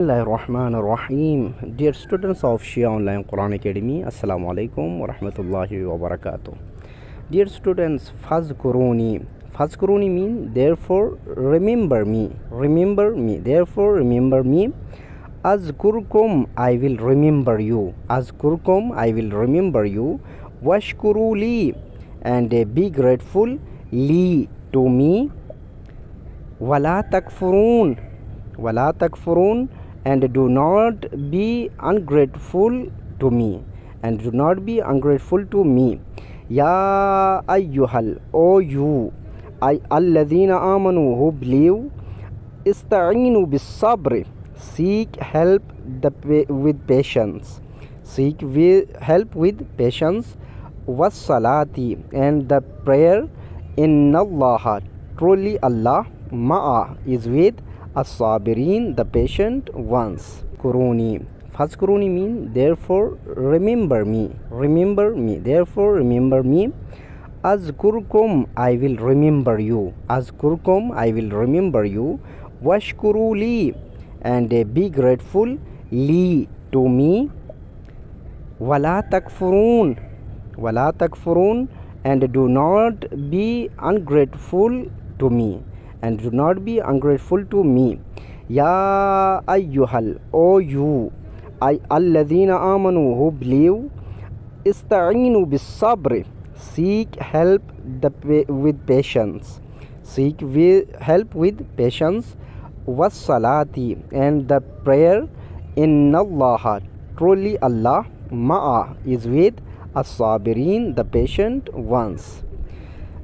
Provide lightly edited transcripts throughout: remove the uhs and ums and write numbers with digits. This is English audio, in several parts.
Rahim. Dear students of Shia Online Quran Academy, Assalamu alaikum wa rahmatullahi wa barakatuh. Dear students, Fazkuruni. Fazkuruni mean therefore remember me. Remember me. Therefore remember me. Azkurkum, I will remember you. Azkurkum, I will remember you. Washkuruli, and be grateful. Li, to me. Wala takfurun. Wala takfurun, and do not be ungrateful to me, and do not be ungrateful to me. Ya ayyuhal, O you, alladhina amanu, who believe, ista'inu bis sabr, seek help with patience, seek help with patience, was salati, and the prayer, inna allaha, truly Allah, ma'a, is with as-sabirin, the patient ones. Kuruni. Fazkuruni mean therefore remember me. Remember me. Therefore remember me. Azkurkum, I will remember you. Azkurkum, I will remember you. Washkuruli, and be grateful. Li, to me. Wala takfurun. Wala takfurun, and do not be ungrateful to me, and do not be ungrateful to me. Ya ayyuhal, O you, alladhina amanu, who believe, ista'inu bis sabr, seek help with patience, seek help with patience, was salati, and the prayer, inna allaha, truly Allah, ma'a, is with as-sabirin, the patient ones.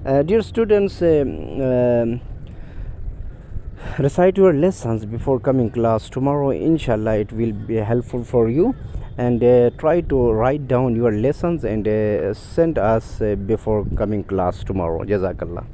Dear students, recite your lessons before coming class tomorrow. Inshallah, it will be helpful for you, and try to write down your lessons and send us before coming class tomorrow. Jazakallah.